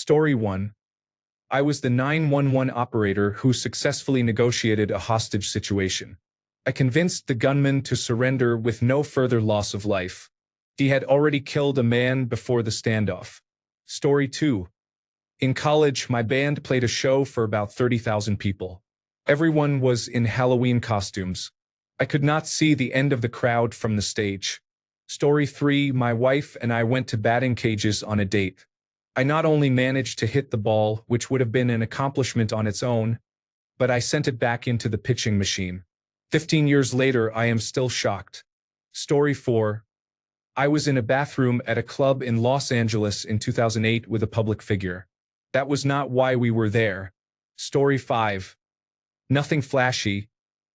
Story 1. I was the 911 operator who successfully negotiated a hostage situation. I convinced the gunman to surrender with no further loss of life. He had already killed a man before the standoff. Story 2. In college, my band played a show for about 30,000 people. Everyone was in Halloween costumes. I could not see the end of the crowd from the stage. Story 3. My wife and I went to batting cages on a date. I not only managed to hit the ball, which would have been an accomplishment on its own, but I sent it back into the pitching machine. 15 years later, I am still shocked. Story 4. I was in a bathroom at a club in Los Angeles in 2008 with a public figure. That was not why we were there. Story 5. Nothing flashy,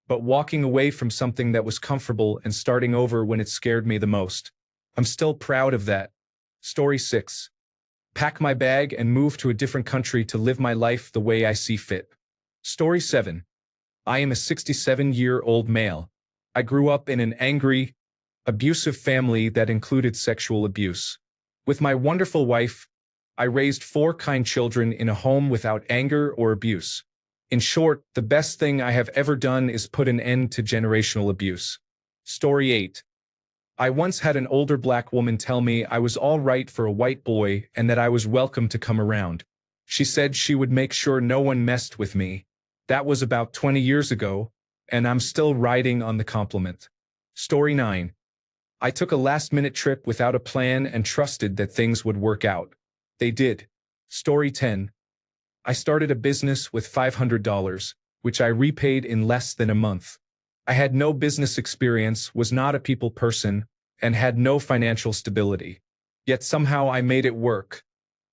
but walking away from something that was comfortable and starting over when it scared me the most. I'm still proud of that. Story 6. Pack my bag and move to a different country to live my life the way I see fit. Story 7. I am a 67-year-old male. I grew up in an angry, abusive family that included sexual abuse. With my wonderful wife, I raised 4 kind children in a home without anger or abuse. In short, the best thing I have ever done is put an end to generational abuse. Story 8. I once had an older black woman tell me I was all right for a white boy and that I was welcome to come around. She said she would make sure no one messed with me. That was about 20 years ago, and I'm still riding on the compliment. Story 9. I took a last-minute trip without a plan and trusted that things would work out. They did. Story 10. I started a business with $500, which I repaid in less than a month. I had no business experience, was not a people person, and had no financial stability. Yet somehow I made it work.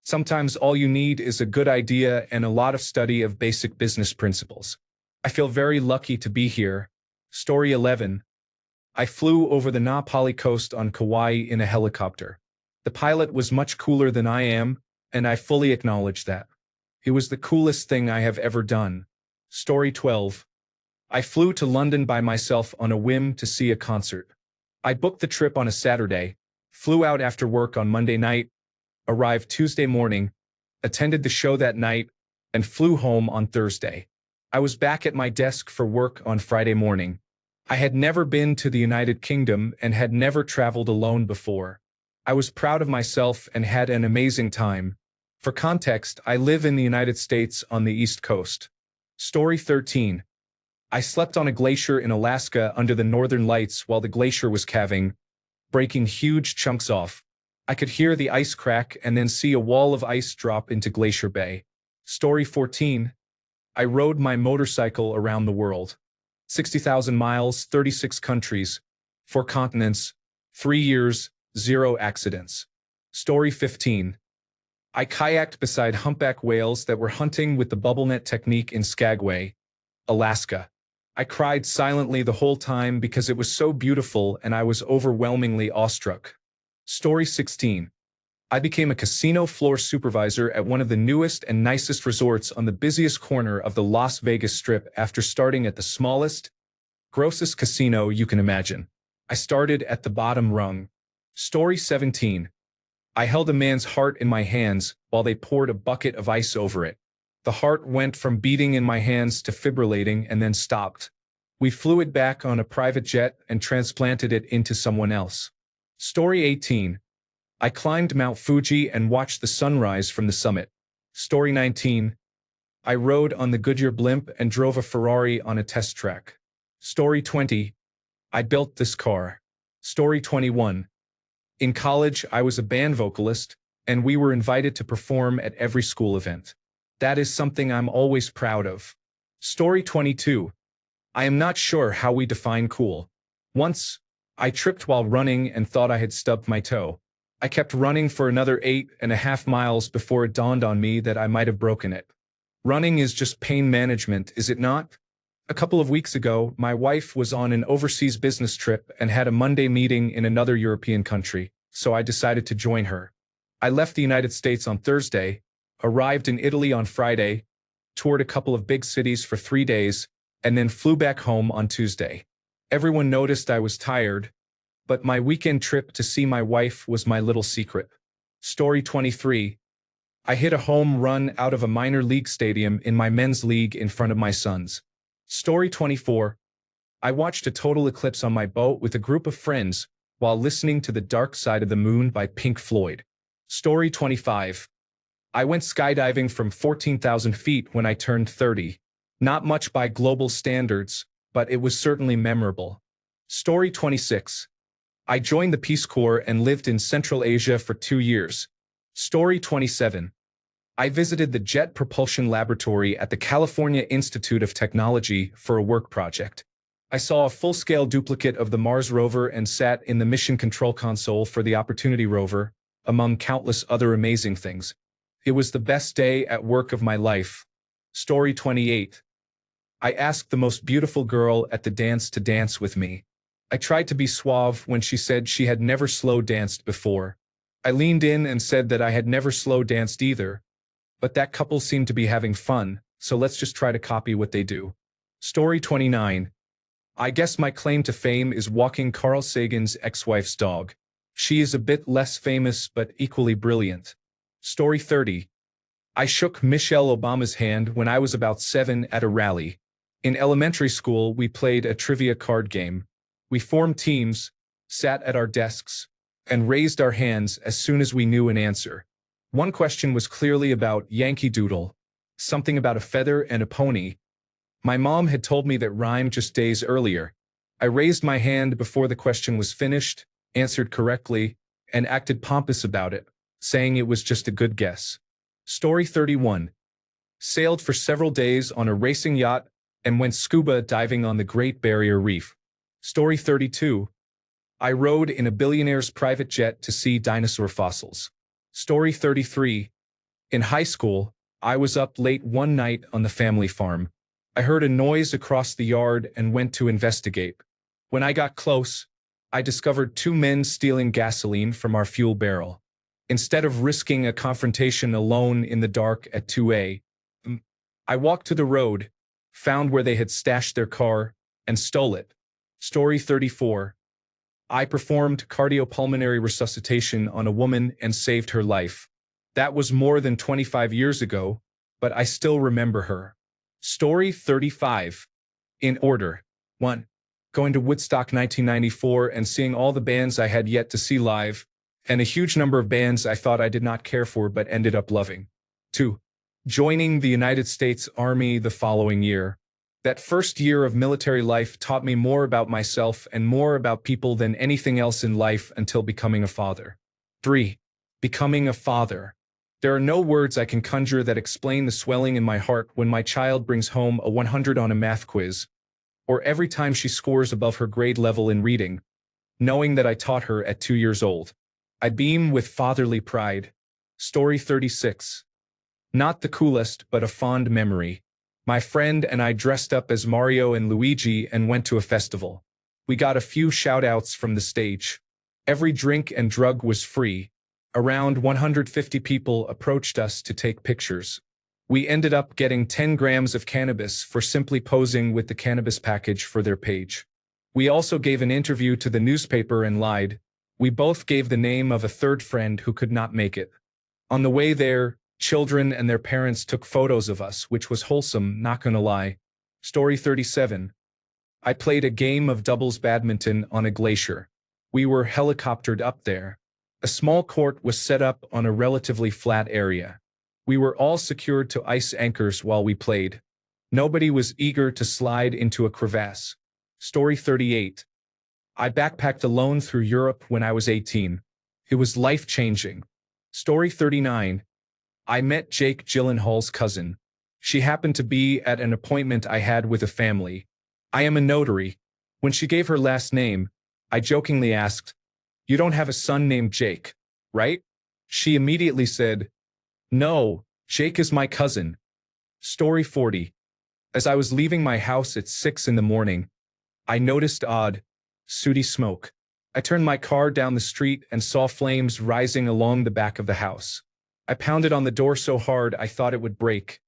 Sometimes all you need is a good idea and a lot of study of basic business principles. I feel very lucky to be here. Story 11. I flew over the Na Pali coast on Kauai in a helicopter. The pilot was much cooler than I am, and I fully acknowledge that. It was the coolest thing I have ever done. Story 12. I flew to London by myself on a whim to see a concert. I booked the trip on a Saturday, flew out after work on Monday night, arrived Tuesday morning, attended the show that night, and flew home on Thursday. I was back at my desk for work on Friday morning. I had never been to the United Kingdom and had never traveled alone before. I was proud of myself and had an amazing time. For context, I live in the United States on the East Coast. Story 13. I slept on a glacier in Alaska under the northern lights while the glacier was calving, breaking huge chunks off. I could hear the ice crack and then see a wall of ice drop into Glacier Bay. Story 14. I rode my motorcycle around the world. 60,000 miles, 36 countries, 4 continents, 3 years, 0 accidents. Story 15. I kayaked beside humpback whales that were hunting with the bubble net technique in Skagway, Alaska. I cried silently the whole time because it was so beautiful and I was overwhelmingly awestruck. Story 16. I became a casino floor supervisor at one of the newest and nicest resorts on the busiest corner of the Las Vegas Strip after starting at the smallest, grossest casino you can imagine. I started at the bottom rung. Story 17. I held a man's heart in my hands while they poured a bucket of ice over it. The heart went from beating in my hands to fibrillating and then stopped. We flew it back on a private jet and transplanted it into someone else. Story 18. I climbed Mount Fuji and watched the sunrise from the summit. Story 19. I rode on the Goodyear blimp and drove a Ferrari on a test track. Story 20. I built this car. Story 21. In college, I was a band vocalist, and we were invited to perform at every school event. That is something I'm always proud of. Story 22. I am not sure how we define cool. Once, I tripped while running and thought I had stubbed my toe. I kept running for another 8.5 miles before it dawned on me that I might have broken it. Running is just pain management, is it not? A couple of weeks ago, my wife was on an overseas business trip and had a Monday meeting in another European country, so I decided to join her. I left the United States on Thursday, arrived in Italy on Friday, toured a couple of big cities for 3 days, and then flew back home on Tuesday. Everyone noticed I was tired, but my weekend trip to see my wife was my little secret. Story 23. I hit a home run out of a minor league stadium in my men's league in front of my sons. Story 24. I watched a total eclipse on my boat with a group of friends while listening to The Dark Side of the Moon by Pink Floyd. Story 25. I went skydiving from 14,000 feet when I turned 30. Not much by global standards, but it was certainly memorable. Story 26. I joined the Peace Corps and lived in Central Asia for 2 years. Story 27. I visited the Jet Propulsion Laboratory at the California Institute of Technology for a work project. I saw a full-scale duplicate of the Mars rover and sat in the mission control console for the Opportunity rover, among countless other amazing things. It was the best day at work of my life. Story 28. I asked the most beautiful girl at the dance to dance with me. I tried to be suave when she said she had never slow danced before. I leaned in and said that I had never slow danced either, but that couple seemed to be having fun, so let's just try to copy what they do. Story 29. I guess my claim to fame is walking Carl Sagan's ex-wife's dog. She is a bit less famous but equally brilliant. Story 30. I shook Michelle Obama's hand when I was about 7 at a rally. In elementary school, we played a trivia card game. We formed teams, sat at our desks, and raised our hands as soon as we knew an answer. One question was clearly about Yankee Doodle, something about a feather and a pony. My mom had told me that rhymed just days earlier. I raised my hand before the question was finished, answered correctly, and acted pompous about it, saying it was just a good guess. Story 31. Sailed for several days on a racing yacht and went scuba diving on the Great Barrier Reef. Story 32. I rode in a billionaire's private jet to see dinosaur fossils. Story 33. In high school, I was up late one night on the family farm. I heard a noise across the yard and went to investigate. When I got close, I discovered 2 men stealing gasoline from our fuel barrel. Instead of risking a confrontation alone in the dark at 2 a.m., I walked to the road, found where they had stashed their car, and stole it. Story 34. I performed cardiopulmonary resuscitation on a woman and saved her life. That was more than 25 years ago, but I still remember her. Story 35. In order. 1. Going to Woodstock 1994 and seeing all the bands I had yet to see live, and a huge number of bands I thought I did not care for but ended up loving. 2. Joining the United States Army the following year. That first year of military life taught me more about myself and more about people than anything else in life until becoming a father. 3. Becoming a father. There are no words I can conjure that explain the swelling in my heart when my child brings home a 100 on a math quiz, or every time she scores above her grade level in reading, knowing that I taught her at 2 years old. I beam with fatherly pride. Story 36. Not the coolest, but a fond memory. My friend and I dressed up as Mario and Luigi and went to a festival. We got a few shout-outs from the stage. Every drink and drug was free. Around 150 people approached us to take pictures. We ended up getting 10 grams of cannabis for simply posing with the cannabis package for their page. We also gave an interview to the newspaper and lied. We both gave the name of a third friend who could not make it. On the way there, children and their parents took photos of us, which was wholesome, not gonna lie. Story 37. I played a game of doubles badminton on a glacier. We were helicoptered up there. A small court was set up on a relatively flat area. We were all secured to ice anchors while we played. Nobody was eager to slide into a crevasse. Story 38. I backpacked alone through Europe when I was 18. It was life-changing. Story 39. I met Jake Gyllenhaal's cousin. She happened to be at an appointment I had with a family. I am a notary. When she gave her last name, I jokingly asked, "You don't have a son named Jake, right?" She immediately said, "No, Jake is my cousin." Story 40. As I was leaving my house at 6 in the morning, I noticed odd, sooty smoke. I turned my car down the street and saw flames rising along the back of the house. I pounded on the door so hard I thought it would break,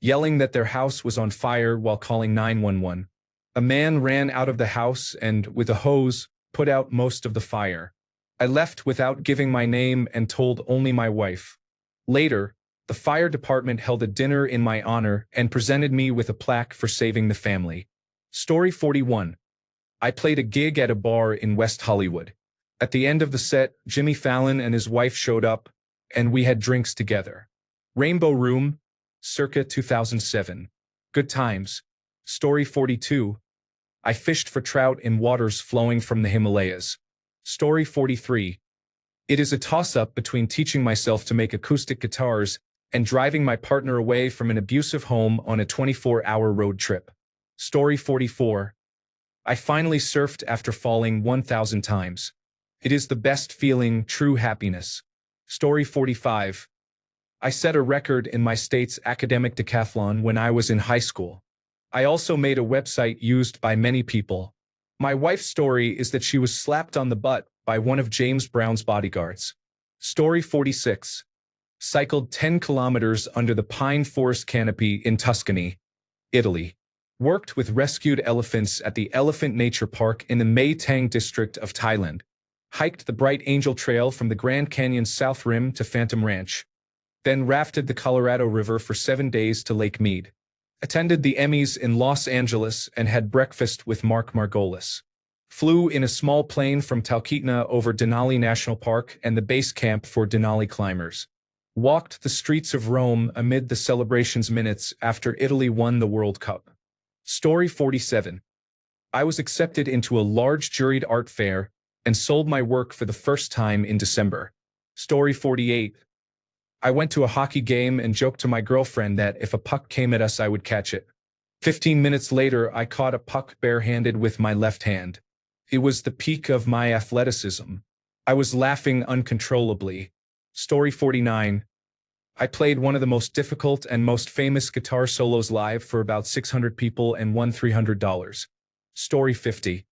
yelling that their house was on fire while calling 911. A man ran out of the house and, with a hose, put out most of the fire. I left without giving my name and told only my wife. Later, The fire department held a dinner in my honor and presented me with a plaque for saving the family. Story 41. I played a gig at a bar in West Hollywood. At the end of the set, Jimmy Fallon and his wife showed up, and we had drinks together. Rainbow Room, circa 2007. Good times. Story 42. I fished for trout in waters flowing from the Himalayas. Story 43. It is a toss-up between teaching myself to make acoustic guitars and driving my partner away from an abusive home on a 24-hour road trip. Story 44. I finally surfed after falling 1,000 times. It is the best feeling, true happiness. Story 45. I set a record in my state's academic decathlon when I was in high school. I also made a website used by many people. My wife's story is that she was slapped on the butt by one of James Brown's bodyguards. Story 46. Cycled 10 kilometers under the pine forest canopy in Tuscany, Italy. Worked with rescued elephants at the Elephant Nature Park in the Mae Tang district of Thailand. Hiked the Bright Angel Trail from the Grand Canyon's south rim to Phantom Ranch. Then rafted the Colorado River for 7 days to Lake Mead. Attended the Emmys in Los Angeles and had breakfast with Mark Margolis. Flew in a small plane from Talkeetna over Denali National Park and the base camp for Denali climbers. Walked the streets of Rome amid the celebrations minutes after Italy won the World Cup. Story 47. I was accepted into a large juried art fair and sold my work for the first time in December. Story 48. I went to a hockey game and joked to my girlfriend that if a puck came at us, I would catch it. 15 minutes later, I caught a puck barehanded with my left hand. It was the peak of my athleticism. I was laughing uncontrollably. Story 49. I played one of the most difficult and most famous guitar solos live for about 600 people and won $300. Story 50.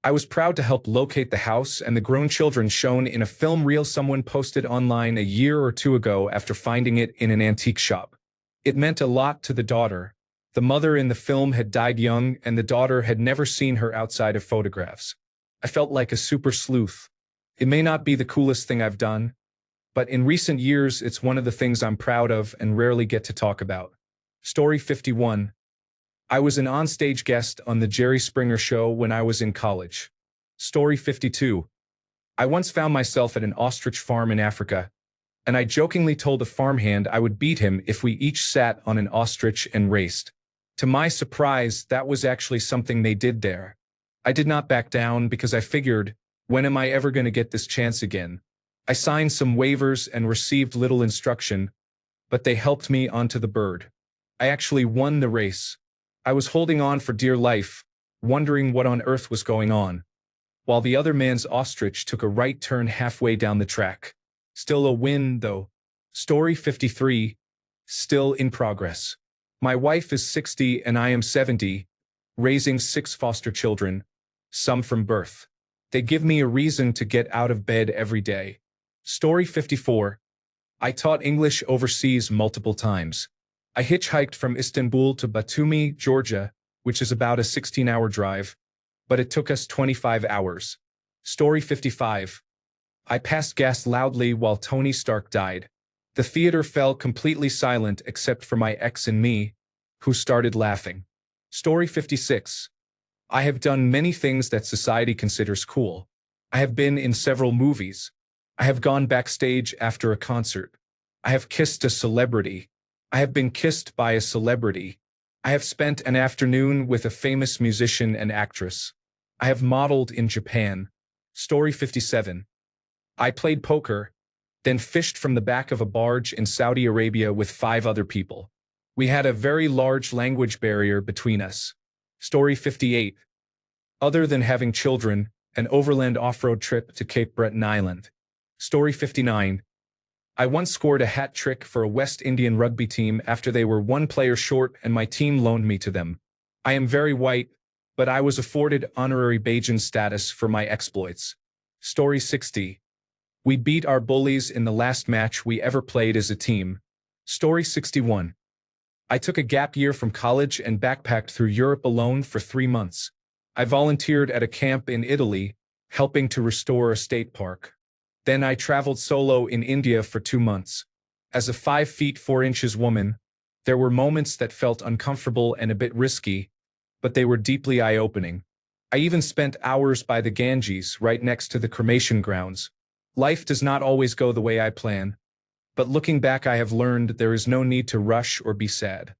I was proud to help locate the house and the grown children shown in a film reel someone posted online a year or two ago after finding it in an antique shop. It meant a lot to the daughter. The mother in the film had died young, and the daughter had never seen her outside of photographs. I felt like a super sleuth. It may not be the coolest thing I've done, but in recent years it's one of the things I'm proud of and rarely get to talk about. Story 51. I was an onstage guest on the Jerry Springer Show when I was in college. Story 52. I once found myself at an ostrich farm in Africa, and I jokingly told a farmhand I would beat him if we each sat on an ostrich and raced. To my surprise, that was actually something they did there. I did not back down because I figured, when am I ever going to get this chance again? I signed some waivers and received little instruction, but they helped me onto the bird. I actually won the race. I was holding on for dear life, wondering what on earth was going on, while the other man's ostrich took a right turn halfway down the track. Still a win, though. Story 53. Still in progress. My wife is 60 and I am 70, raising 6 foster children, some from birth. They give me a reason to get out of bed every day. Story 54. I taught English overseas multiple times. I hitchhiked from Istanbul to Batumi, Georgia, which is about a 16-hour drive, but it took us 25 hours. Story 55. I passed gas loudly while Tony Stark died. The theater fell completely silent except for my ex and me, who started laughing. Story 56. I have done many things that society considers cool. I have been in several movies. I have gone backstage after a concert. I have kissed a celebrity. I have been kissed by a celebrity. I have spent an afternoon with a famous musician and actress. I have modeled in Japan. Story 57. I played poker, then fished from the back of a barge in Saudi Arabia with 5 other people. We had a very large language barrier between us. Story 58. Other than having children, an overland off-road trip to Cape Breton Island. Story 59. I once scored a hat trick for a West Indian rugby team after they were 1 player short and my team loaned me to them. I am very white, but I was afforded honorary Bajan status for my exploits. Story 60. We beat our bullies in the last match we ever played as a team. Story 61. I took a gap year from college and backpacked through Europe alone for 3 months. I volunteered at a camp in Italy, helping to restore a state park. Then I traveled solo in India for 2 months. As a 5 feet 4 inches woman, there were moments that felt uncomfortable and a bit risky, but they were deeply eye-opening. I even spent hours by the Ganges right next to the cremation grounds. Life does not always go the way I plan, but looking back I have learned there is no need to rush or be sad.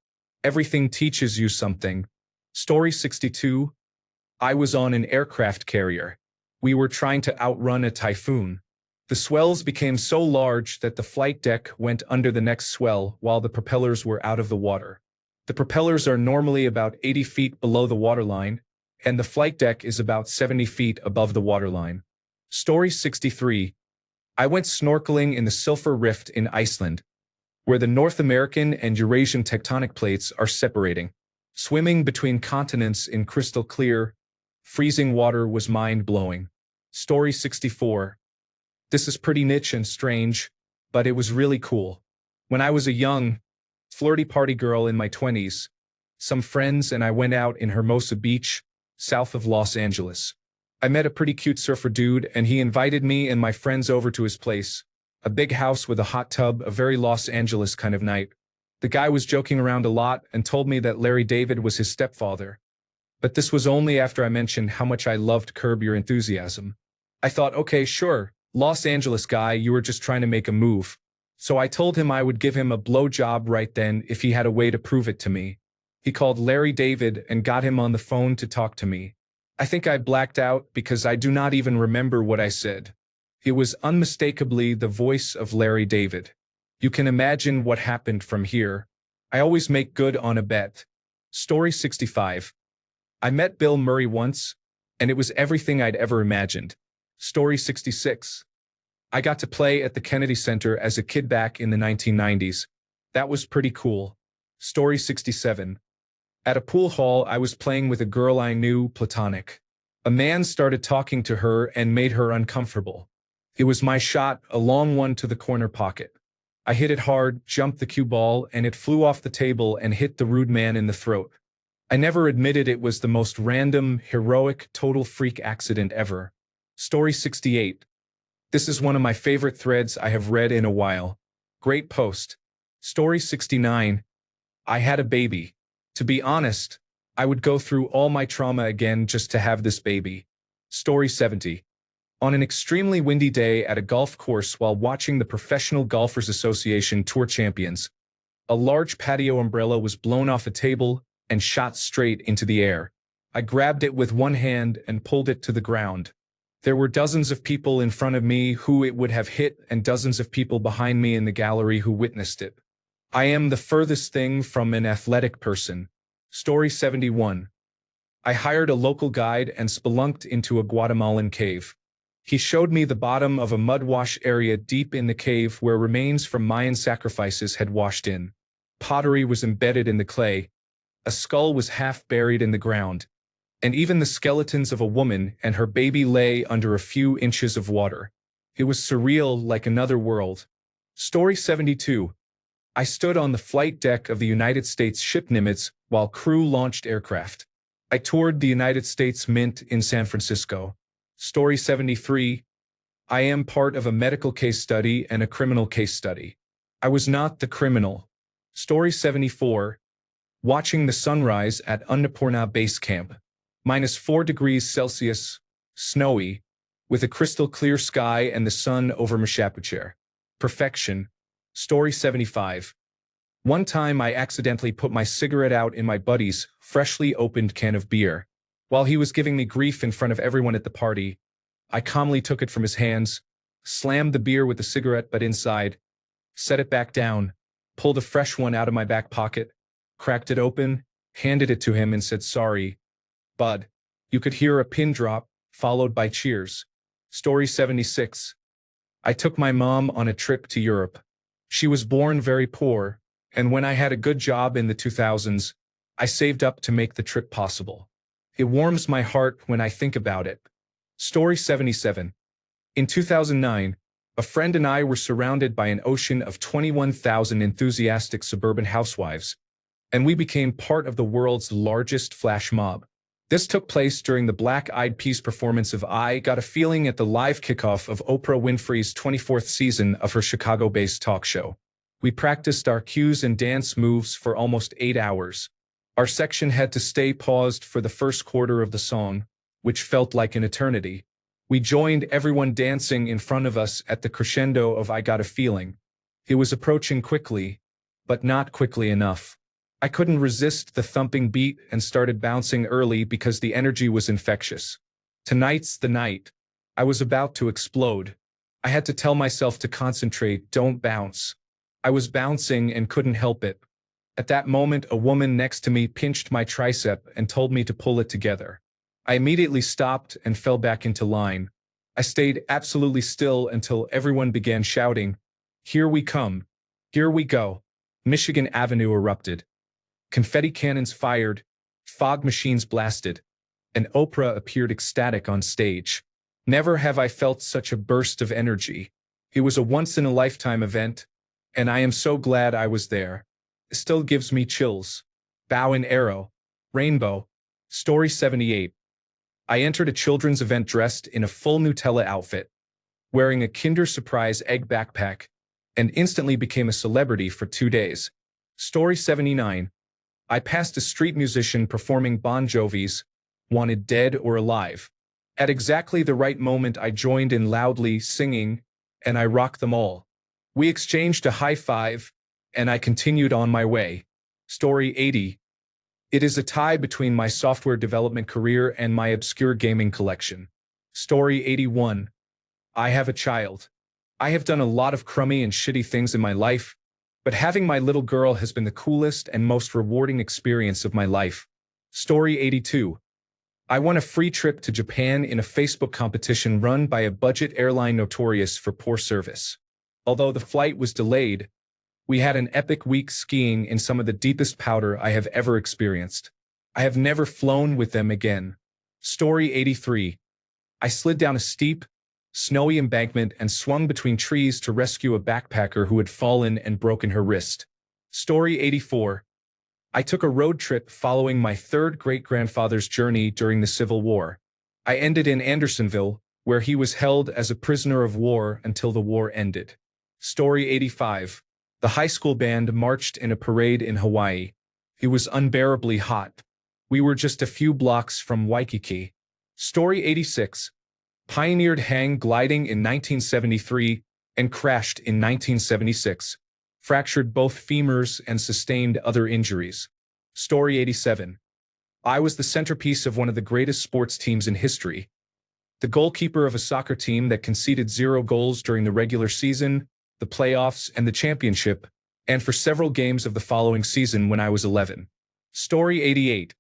Everything teaches you something. Story 62. I was on an aircraft carrier. We were trying to outrun a typhoon. The swells became so large that the flight deck went under the next swell while the propellers were out of the water. The propellers are normally about 80 feet below the waterline, and the flight deck is about 70 feet above the waterline. Story 63. I went snorkeling in the Silfur Rift in Iceland, where the North American and Eurasian tectonic plates are separating. Swimming between continents in crystal clear, freezing water was mind-blowing. Story 64. This is pretty niche and strange, but it was really cool. When I was a young, flirty party girl in my 20s, some friends and I went out in Hermosa Beach, south of Los Angeles. I met a pretty cute surfer dude and he invited me and my friends over to his place, a big house with a hot tub, a very Los Angeles kind of night. The guy was joking around a lot and told me that Larry David was his stepfather. But this was only after I mentioned how much I loved Curb Your Enthusiasm. I thought, okay, sure, Los Angeles guy, you were just trying to make a move. So I told him I would give him a blowjob right then if he had a way to prove it to me. He called Larry David and got him on the phone to talk to me. I think I blacked out because I do not even remember what I said. It was unmistakably the voice of Larry David. You can imagine what happened from here. I always make good on a bet. Story 65. I met Bill Murray once, and it was everything I'd ever imagined. Story 66. I got to play at the Kennedy Center as a kid back in the 1990s. That was pretty cool. Story 67. At a pool hall, I was playing with a girl I knew, platonic. A man started talking to her and made her uncomfortable. It was my shot, a long one to the corner pocket. I hit it hard, jumped the cue ball, and it flew off the table and hit the rude man in the throat. I never admitted it was the most random, heroic, total freak accident ever. Story 68. This is one of my favorite threads I have read in a while. Great post. Story 69. I had a baby. To be honest, I would go through all my trauma again just to have this baby. Story 70. On an extremely windy day at a golf course while watching the Professional Golfers Association Tour Champions, a large patio umbrella was blown off a table and shot straight into the air. I grabbed it with one hand and pulled it to the ground. There were dozens of people in front of me who it would have hit and dozens of people behind me in the gallery who witnessed it. I am the furthest thing from an athletic person. Story 71. I hired a local guide and spelunked into a Guatemalan cave. He showed me the bottom of a mud wash area deep in the cave where remains from Mayan sacrifices had washed in. Pottery was embedded in the clay. A skull was half buried in the ground. And even the skeletons of a woman and her baby lay under a few inches of water. It was surreal, like another world. Story 72. I stood on the flight deck of the United States ship Nimitz while crew launched aircraft. I toured the United States Mint in San Francisco. Story 73. I am part of a medical case study and a criminal case study. I was not the criminal. Story 74. Watching the sunrise at Annapurna Base Camp. -4 degrees Celsius, snowy, with a crystal clear sky and the sun over Meshapucher. Perfection. Story 75. One time I accidentally put my cigarette out in my buddy's freshly opened can of beer. While he was giving me grief in front of everyone at the party, I calmly took it from his hands, slammed the beer with the cigarette butt inside, set it back down, pulled a fresh one out of my back pocket, cracked it open, handed it to him and said, "Sorry, bud." You could hear a pin drop, followed by cheers. Story 76. I took my mom on a trip to Europe. She was born very poor, and when I had a good job in the 2000s, I saved up to make the trip possible. It warms my heart when I think about it. Story 77. In 2009, a friend and I were surrounded by an ocean of 21,000 enthusiastic suburban housewives, and we became part of the world's largest flash mob. This took place during the Black Eyed Peas performance of I Got a Feeling at the live kickoff of Oprah Winfrey's 24th season of her Chicago-based talk show. We practiced our cues and dance moves for almost 8 hours. Our section had to stay paused for the first quarter of the song, which felt like an eternity. We joined everyone dancing in front of us at the crescendo of I Got a Feeling. It was approaching quickly, but not quickly enough. I couldn't resist the thumping beat and started bouncing early because the energy was infectious. Tonight's the night. I was about to explode. I had to tell myself to concentrate, don't bounce. I was bouncing and couldn't help it. At that moment, a woman next to me pinched my tricep and told me to pull it together. I immediately stopped and fell back into line. I stayed absolutely still until everyone began shouting, "Here we come. Here we go." Michigan Avenue erupted. Confetti cannons fired, fog machines blasted, and Oprah appeared ecstatic on stage. Never have I felt such a burst of energy. It was a once-in-a-lifetime event, and I am so glad I was there. It still gives me chills. Bow and arrow. Rainbow. Story 78. I entered a children's event dressed in a full Nutella outfit, wearing a Kinder Surprise egg backpack, and instantly became a celebrity for 2 days. Story 79. I passed a street musician performing Bon Jovi's Wanted Dead or Alive. At exactly the right moment, I joined in loudly singing, and I rocked them all. We exchanged a high five, and I continued on my way. Story 80. It is a tie between my software development career and my obscure gaming collection. Story 81. I have a child. I have done a lot of crummy and shitty things in my life, but having my little girl has been the coolest and most rewarding experience of my life. Story 82. I won a free trip to Japan in a Facebook competition run by a budget airline notorious for poor service. Although the flight was delayed, we had an epic week skiing in some of the deepest powder I have ever experienced. I have never flown with them again. Story 83. I slid down a steep, snowy embankment and swung between trees to rescue a backpacker who had fallen and broken her wrist. Story 84. I took a road trip following my third great-grandfather's journey during the Civil War. I ended in Andersonville, where he was held as a prisoner of war until the war ended. Story 85. The high school band marched in a parade in Hawaii. It was unbearably hot. We were just a few blocks from Waikiki. Story 86. Pioneered hang gliding in 1973 and crashed in 1976. Fractured both femurs and sustained other injuries. Story 87. I was the centerpiece of one of the greatest sports teams in history. The goalkeeper of a soccer team that conceded 0 goals during the regular season, the playoffs, and the championship, and for several games of the following season when I was 11. Story 88.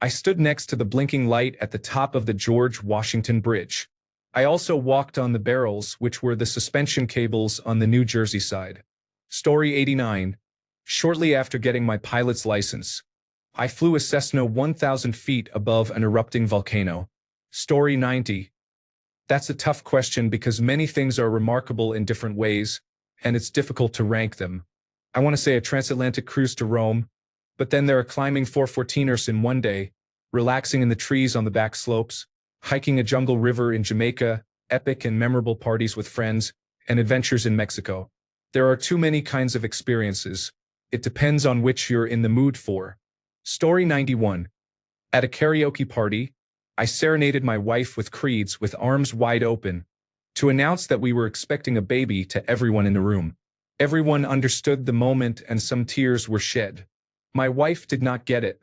I stood next to the blinking light at the top of the George Washington Bridge. I also walked on the barrels, which were the suspension cables on the New Jersey side. Story 89. Shortly after getting my pilot's license, I flew a Cessna 1,000 feet above an erupting volcano. Story 90. That's a tough question because many things are remarkable in different ways, and it's difficult to rank them. I want to say a transatlantic cruise to Rome, but then there are climbing 414ers in one day, relaxing in the trees on the back slopes, hiking a jungle river in Jamaica, epic and memorable parties with friends, and adventures in Mexico. There are too many kinds of experiences. It depends on which you're in the mood for. Story 91. At a karaoke party, I serenaded my wife with creeds with arms wide open to announce that we were expecting a baby to everyone in the room. Everyone understood the moment and some tears were shed. My wife did not get it.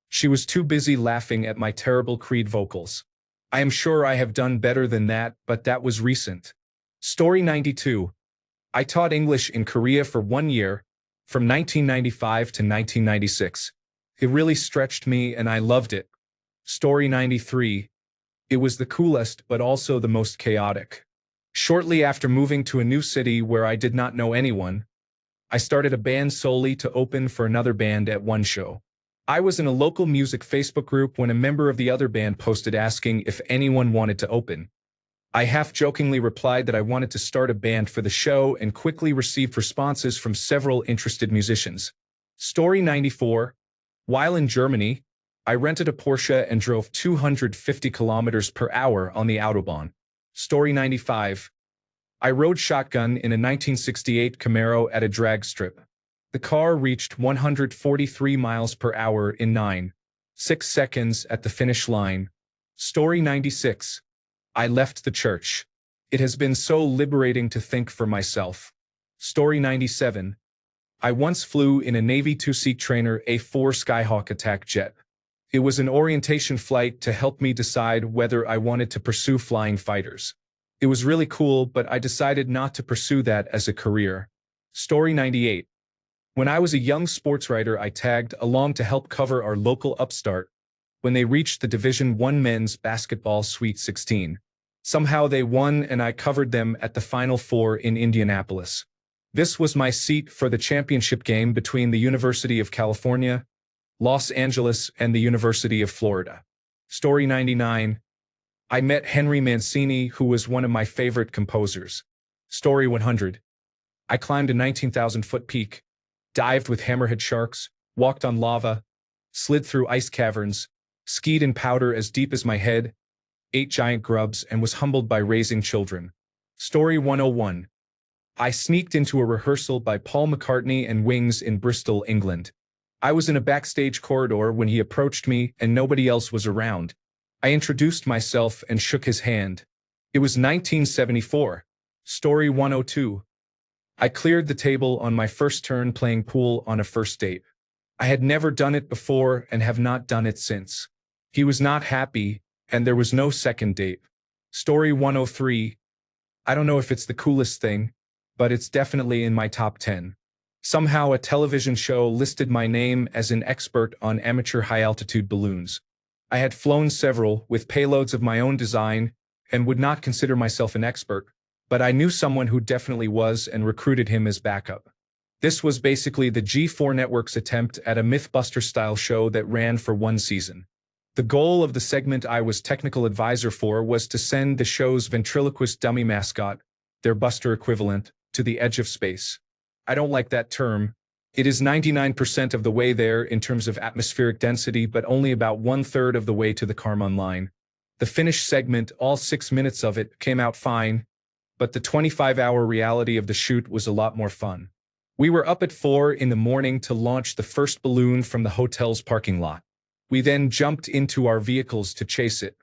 She was too busy laughing at my terrible creed vocals. I am sure I have done better than that, but that was recent. Story 92. I taught English in Korea for 1 year, from 1995 to 1996. It really stretched me and I loved it. Story 93. It was the coolest but also the most chaotic. Shortly after moving to a new city where I did not know anyone, I started a band solely to open for another band at one show. I was in a local music Facebook group when a member of the other band posted asking if anyone wanted to open. I half-jokingly replied that I wanted to start a band for the show and quickly received responses from several interested musicians. Story 94. While in Germany, I rented a Porsche and drove 250 kilometers per hour on the Autobahn. Story 95. I rode shotgun in a 1968 Camaro at a drag strip. The car reached 143 miles per hour in 9.6 seconds at the finish line. Story 96. I left the church. It has been so liberating to think for myself. Story 97. I once flew in a Navy two-seat trainer A4 Skyhawk attack jet. It was an orientation flight to help me decide whether I wanted to pursue flying fighters. It was really cool, but I decided not to pursue that as a career. Story 98. When I was a young sports writer, I tagged along to help cover our local upstart when they reached the Division I men's basketball Sweet 16. Somehow they won and I covered them at the Final Four in Indianapolis. This was my seat for the championship game between the University of California, Los Angeles, and the University of Florida. Story 99. I met Henry Mancini, who was one of my favorite composers. Story 100. I climbed a 19,000-foot peak, dived with hammerhead sharks, walked on lava, slid through ice caverns, skied in powder as deep as my head, ate giant grubs, and was humbled by raising children. Story 101. I sneaked into a rehearsal by Paul McCartney and Wings in Bristol, England. I was in a backstage corridor when he approached me and nobody else was around. I introduced myself and shook his hand. It was 1974. Story 102. I cleared the table on my first turn playing pool on a first date. I had never done it before and have not done it since. He was not happy, and there was no second date. Story 103. I don't know if it's the coolest thing, but it's definitely in my top 10. Somehow a television show listed my name as an expert on amateur high-altitude balloons. I had flown several with payloads of my own design and would not consider myself an expert, but I knew someone who definitely was and recruited him as backup. This was basically the G4 Network's attempt at a Mythbuster-style show that ran for one season. The goal of the segment I was technical advisor for was to send the show's ventriloquist dummy mascot, their Buster equivalent, to the edge of space. I don't like that term. It is 99% of the way there in terms of atmospheric density, but only about 1/3 of the way to the Kármán line. The finished segment, all 6 minutes of it, came out fine, but the 25-hour reality of the shoot was a lot more fun. We were up at 4 in the morning to launch the first balloon from the hotel's parking lot. We then jumped into our vehicles to chase it.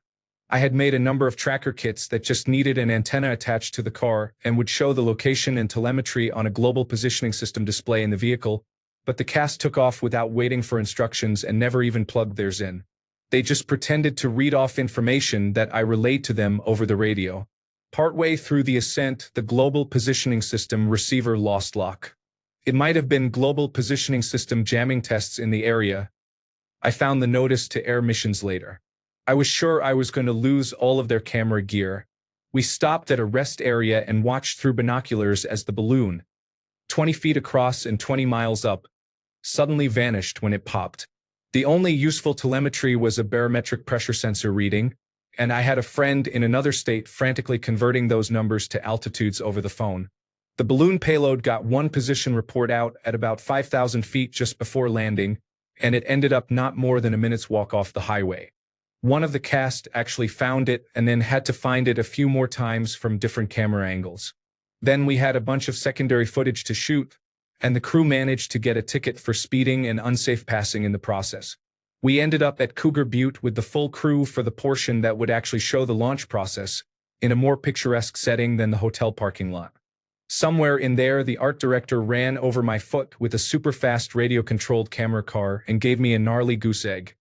I had made a number of tracker kits that just needed an antenna attached to the car and would show the location and telemetry on a global positioning system display in the vehicle, but the cast took off without waiting for instructions and never even plugged theirs in. They just pretended to read off information that I relayed to them over the radio. Partway through the ascent, the global positioning system receiver lost lock. It might have been global positioning system jamming tests in the area. I found the notice to air missions later. I was sure I was going to lose all of their camera gear. We stopped at a rest area and watched through binoculars as the balloon, 20 feet across and 20 miles up, suddenly vanished when it popped. The only useful telemetry was a barometric pressure sensor reading, and I had a friend in another state frantically converting those numbers to altitudes over the phone. The balloon payload got one position report out at about 5,000 feet just before landing, and it ended up not more than a minute's walk off the highway. One of the cast actually found it and then had to find it a few more times from different camera angles. Then we had a bunch of secondary footage to shoot, and the crew managed to get a ticket for speeding and unsafe passing in the process. We ended up at Cougar Butte with the full crew for the portion that would actually show the launch process, in a more picturesque setting than the hotel parking lot. Somewhere in there, the art director ran over my foot with a super-fast radio-controlled camera car and gave me a gnarly goose egg.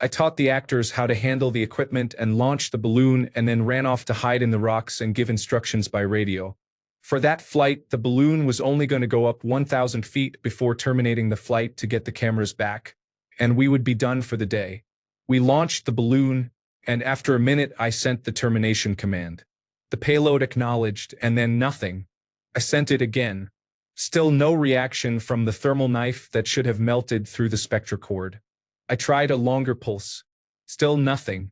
I taught the actors how to handle the equipment and launch the balloon and then ran off to hide in the rocks and give instructions by radio. For that flight, the balloon was only going to go up 1,000 feet before terminating the flight to get the cameras back, and we would be done for the day. We launched the balloon, and after a minute I sent the termination command. The payload acknowledged, and then nothing. I sent it again. Still no reaction from the thermal knife that should have melted through the spectrocord. I tried a longer pulse. Still nothing.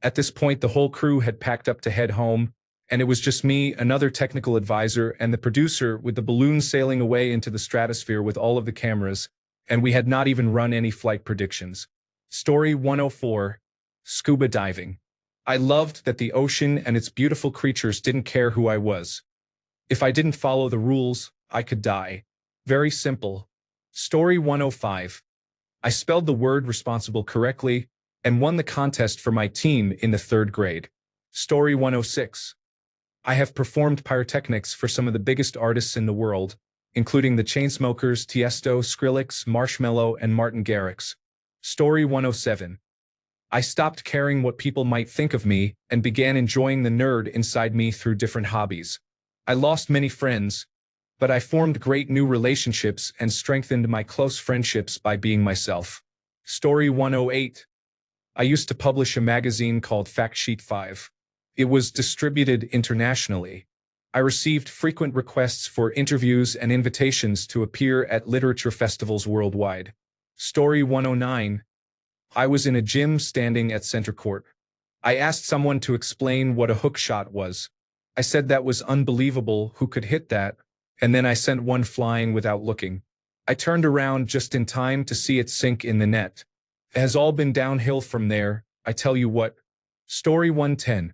At this point, the whole crew had packed up to head home, and it was just me, another technical advisor, and the producer with the balloon sailing away into the stratosphere with all of the cameras, and we had not even run any flight predictions. Story 104. Scuba diving. I loved that the ocean and its beautiful creatures didn't care who I was. If I didn't follow the rules, I could die. Very simple. Story 105. I spelled the word responsible correctly and won the contest for my team in the 3rd grade. Story 106. I have performed pyrotechnics for some of the biggest artists in the world, including the Chainsmokers, Tiesto, Skrillex, Marshmello, and Martin Garrix. Story 107. I stopped caring what people might think of me and began enjoying the nerd inside me through different hobbies. I lost many friends, but I formed great new relationships and strengthened my close friendships by being myself. Story 108. I used to publish a magazine called Fact Sheet 5. It was distributed internationally. I received frequent requests for interviews and invitations to appear at literature festivals worldwide. Story 109. I was in a gym standing at center court. I asked someone to explain what a hook shot was. I said that was unbelievable, who could hit that? And then I sent one flying without looking. I turned around just in time to see it sink in the net. It has all been downhill from there, I tell you what. Story 110.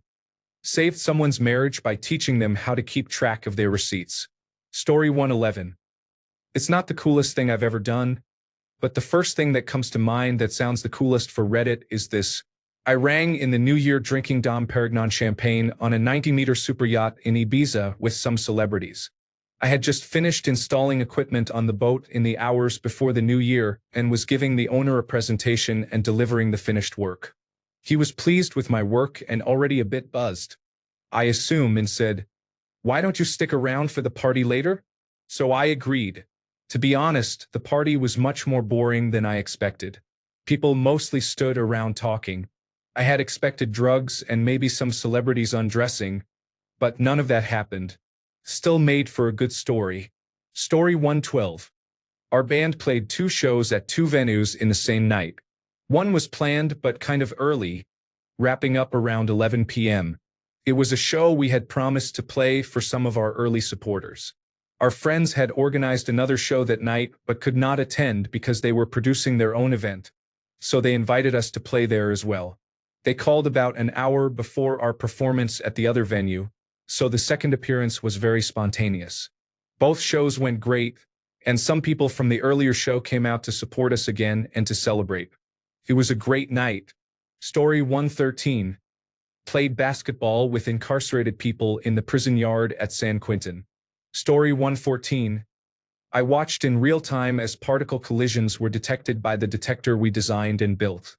Saved someone's marriage by teaching them how to keep track of their receipts. Story 111. It's not the coolest thing I've ever done, but the first thing that comes to mind that sounds the coolest for Reddit is this. I rang in the New Year drinking Dom Perignon champagne on a 90-meter super yacht in Ibiza with some celebrities. I had just finished installing equipment on the boat in the hours before the new year and was giving the owner a presentation and delivering the finished work. He was pleased with my work and already a bit buzzed. I assume and said, "Why don't you stick around for the party later?" So I agreed. To be honest, the party was much more boring than I expected. People mostly stood around talking. I had expected drugs and maybe some celebrities undressing, but none of that happened. Still made for a good story. Story 112. Our band played 2 shows at 2 venues in the same night. One was planned but kind of early, wrapping up around 11 p.m. It was a show we had promised to play for some of our early supporters. Our friends had organized another show that night but could not attend because they were producing their own event, so they invited us to play there as well. They called about an hour before our performance at the other venue, so the second appearance was very spontaneous. Both shows went great, and some people from the earlier show came out to support us again and to celebrate. It was a great night. Story 113. Played basketball with incarcerated people in the prison yard at San Quentin. Story 114. I watched in real time as particle collisions were detected by the detector we designed and built.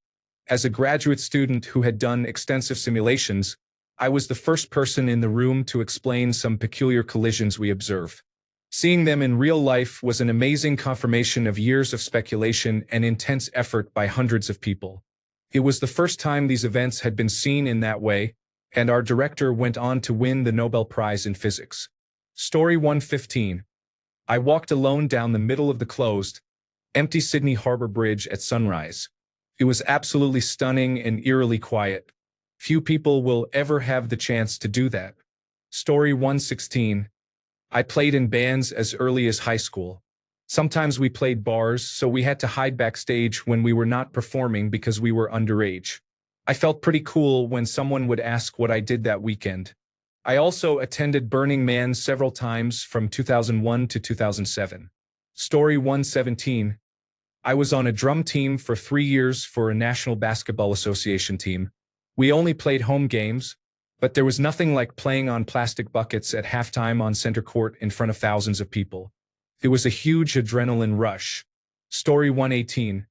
As a graduate student who had done extensive simulations, I was the first person in the room to explain some peculiar collisions we observed. Seeing them in real life was an amazing confirmation of years of speculation and intense effort by hundreds of people. It was the first time these events had been seen in that way, and our director went on to win the Nobel Prize in Physics. Story 115. I walked alone down the middle of the closed, empty Sydney Harbor Bridge at sunrise. It was absolutely stunning and eerily quiet. Few people will ever have the chance to do that. Story 116. I played in bands as early as high school. Sometimes we played bars, so we had to hide backstage when we were not performing because we were underage. I felt pretty cool when someone would ask what I did that weekend. I also attended Burning Man several times from 2001 to 2007. Story 117. I was on a drum team for 3 years for a National Basketball Association team. We only played home games, but there was nothing like playing on plastic buckets at halftime on center court in front of thousands of people. It was a huge adrenaline rush. Story 118.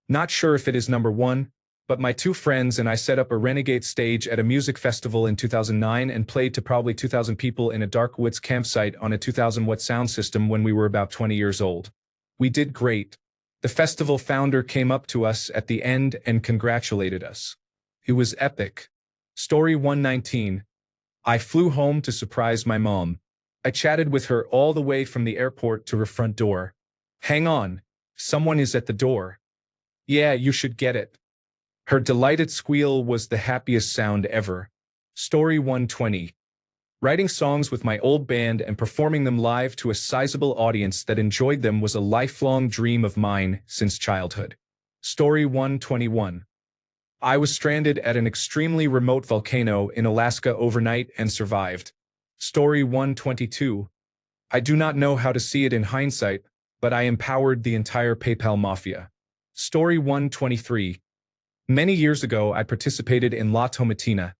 Not sure if it is number 1, but my 2 friends and I set up a renegade stage at a music festival in 2009 and played to probably 2,000 people in a dark woods campsite on a 2,000-watt sound system when we were about 20 years old. We did great. The festival founder came up to us at the end and congratulated us. It was epic. Story 119. I flew home to surprise my mom. I chatted with her all the way from the airport to her front door. Hang on, someone is at the door. Yeah, you should get it. Her delighted squeal was the happiest sound ever. Story 120. Writing songs with my old band and performing them live to a sizable audience that enjoyed them was a lifelong dream of mine since childhood. Story 121. I was stranded at an extremely remote volcano in Alaska overnight and survived. Story 122. I do not know how to see it in hindsight, but I empowered the entire PayPal mafia. Story 123. Many years ago, I participated in La Tomatina,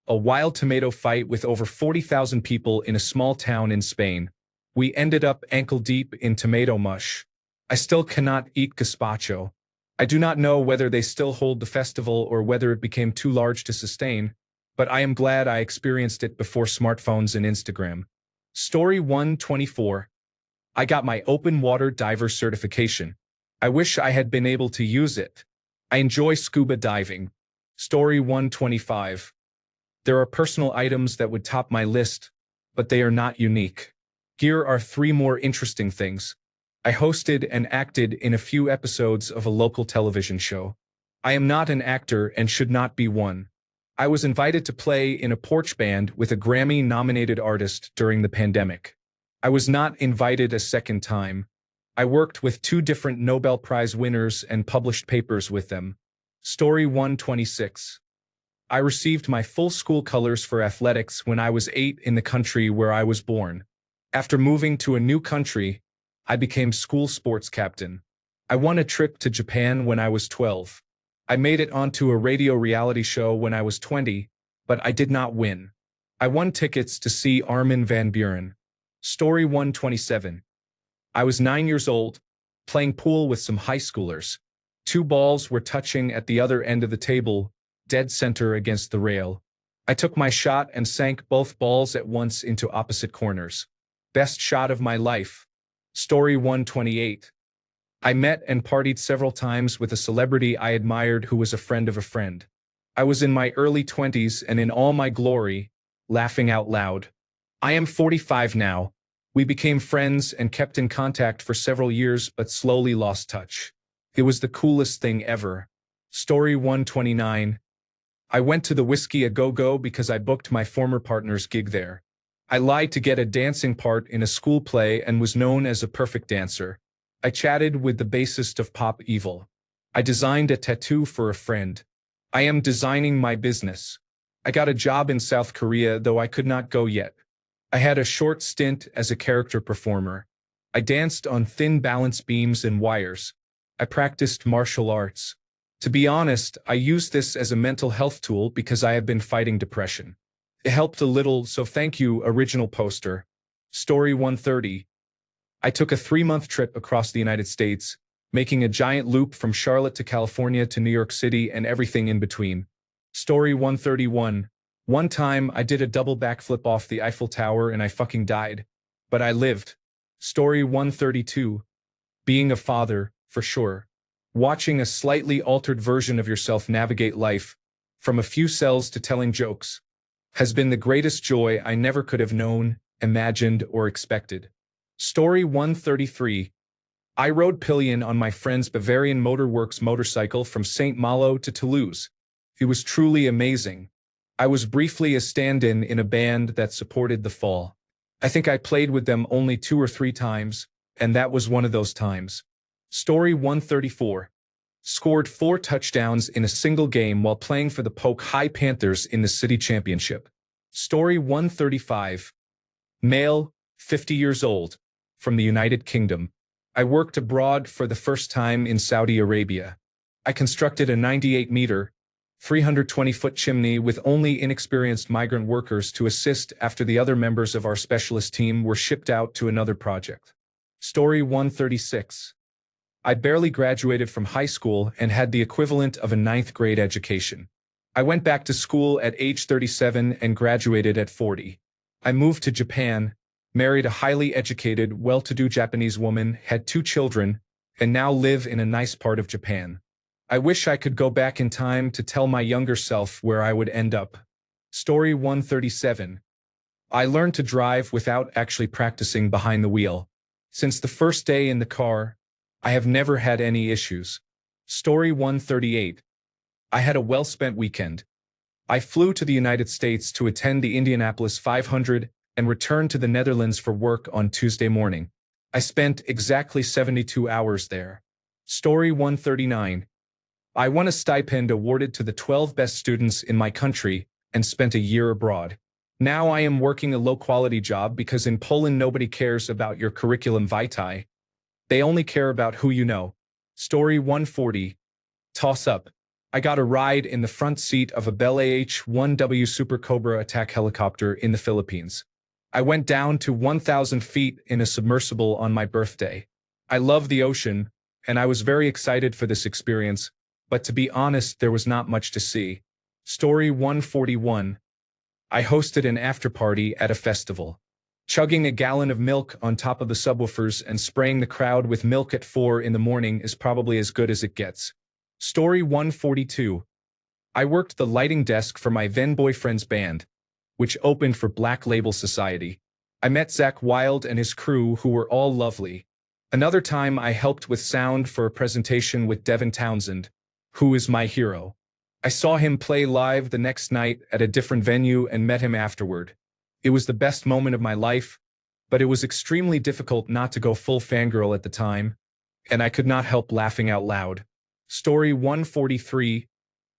a wild tomato fight with over 40,000 people in a small town in Spain. We ended up ankle-deep in tomato mush. I still cannot eat gazpacho. I do not know whether they still hold the festival or whether it became too large to sustain, but I am glad I experienced it before smartphones and Instagram. Story 124. I got my open water diver certification. I wish I had been able to use it. I enjoy scuba diving. Story 125. There are personal items that would top my list, but they are not unique. Here are 3 more interesting things. I hosted and acted in a few episodes of a local television show. I am not an actor and should not be one. I was invited to play in a porch band with a Grammy-nominated artist during the pandemic. I was not invited a second time. I worked with 2 different Nobel Prize winners and published papers with them. Story 126. I received my full school colors for athletics when I was 8 in the country where I was born. After moving to a new country, I became school sports captain. I won a trip to Japan when I was 12. I made it onto a radio reality show when I was 20, but I did not win. I won tickets to see Armin van Buuren. Story 127. I was 9 years old, playing pool with some high schoolers. 2 balls were touching at the other end of the table, dead center against the rail. I took my shot and sank both balls at once into opposite corners. Best shot of my life. Story 128. I met and partied several times with a celebrity I admired who was a friend of a friend. I was in my early 20s and in all my glory, laughing out loud. I am 45 now. We became friends and kept in contact for several years but slowly lost touch. It was the coolest thing ever. Story 129. I went to the Whiskey A Go Go because I booked my former partner's gig there. I lied to get a dancing part in a school play and was known as a perfect dancer. I chatted with the bassist of Pop Evil. I designed a tattoo for a friend. I am designing my business. I got a job in South Korea, though I could not go yet. I had a short stint as a character performer. I danced on thin balance beams and wires. I practiced martial arts. To be honest, I use this as a mental health tool because I have been fighting depression. It helped a little, so thank you, original poster. Story 130. I took a 3-month trip across the United States, making a giant loop from Charlotte to California to New York City and everything in between. Story 131. One time, I did a double backflip off the Eiffel Tower and I fucking died. But I lived. Story 132. Being a father, for sure. Watching a slightly altered version of yourself navigate life, from a few cells to telling jokes, has been the greatest joy I never could have known, imagined, or expected. Story 133. I rode pillion on my friend's Bavarian Motor Works motorcycle from St. Malo to Toulouse. It was truly amazing. I was briefly a stand-in in a band that supported the Fall. I think I played with them only 2 or 3 times, and that was one of those times. Story 134. Scored 4 touchdowns in a single game while playing for the Polk High Panthers in the city championship. Story 135. Male, 50 years old, from the United Kingdom. I worked abroad for the first time in Saudi Arabia. I constructed a 98-meter, 320-foot chimney with only inexperienced migrant workers to assist after the other members of our specialist team were shipped out to another project. Story 136. I barely graduated from high school and had the equivalent of a 9th grade education. I went back to school at age 37 and graduated at 40. I moved to Japan, married a highly educated, well-to-do Japanese woman, had 2 children, and now live in a nice part of Japan. I wish I could go back in time to tell my younger self where I would end up. Story 137. I learned to drive without actually practicing behind the wheel. Since the first day in the car, I have never had any issues. Story 138. I had a well-spent weekend. I flew to the United States to attend the Indianapolis 500 and returned to the Netherlands for work on Tuesday morning. I spent exactly 72 hours there. Story 139. I won a stipend awarded to the 12 best students in my country and spent a year abroad. Now I am working a low-quality job because in Poland nobody cares about your curriculum vitae. They only care about who you know. Story 140. Toss-up. I got a ride in the front seat of a Bell AH-1W Super Cobra attack helicopter in the Philippines. I went down to 1,000 feet in a submersible on my birthday. I love the ocean, and I was very excited for this experience, but to be honest, there was not much to see. Story 141. I hosted an after-party at a festival. Chugging a gallon of milk on top of the subwoofers and spraying the crowd with milk at 4 in the morning is probably as good as it gets. Story 142. I worked the lighting desk for my then boyfriend's band, which opened for Black Label Society. I met Zach Wild and his crew, who were all lovely. Another time I helped with sound for a presentation with Devin Townsend, who is my hero. I saw him play live the next night at a different venue and met him afterward. It was the best moment of my life, but it was extremely difficult not to go full fangirl at the time, and I could not help laughing out loud. Story 143.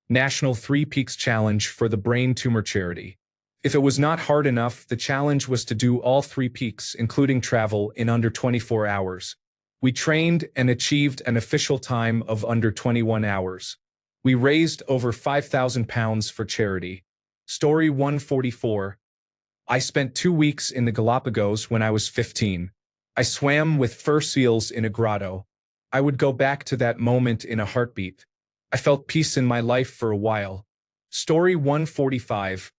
National 3 Peaks Challenge for the Brain Tumor Charity. If it was not hard enough, the challenge was to do all 3 peaks, including travel, in under 24 hours. We trained and achieved an official time of under 21 hours. We raised over £5,000 for charity. Story 144. I spent 2 weeks in the Galapagos when I was 15. I swam with fur seals in a grotto. I would go back to that moment in a heartbeat. I felt peace in my life for a while. Story 145.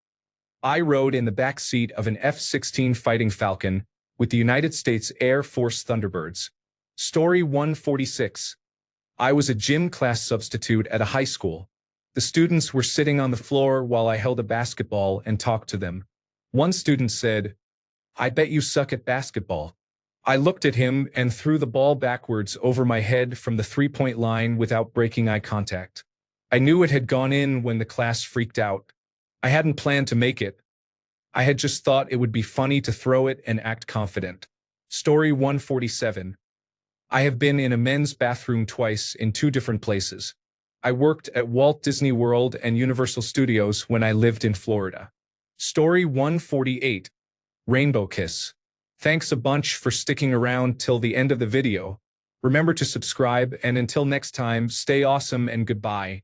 I rode in the back seat of an F-16 Fighting Falcon with the United States Air Force Thunderbirds. Story 146. I was a gym class substitute at a high school. The students were sitting on the floor while I held a basketball and talked to them. One student said, "I bet you suck at basketball." I looked at him and threw the ball backwards over my head from the three-point line without breaking eye contact. I knew it had gone in when the class freaked out. I hadn't planned to make it. I had just thought it would be funny to throw it and act confident. Story 147. I have been in a men's bathroom twice in 2 different places. I worked at Walt Disney World and Universal Studios when I lived in Florida. Story 148. Rainbow Kiss. Thanks a bunch for sticking around till the end of the video. Remember to subscribe, and until next time, stay awesome and goodbye.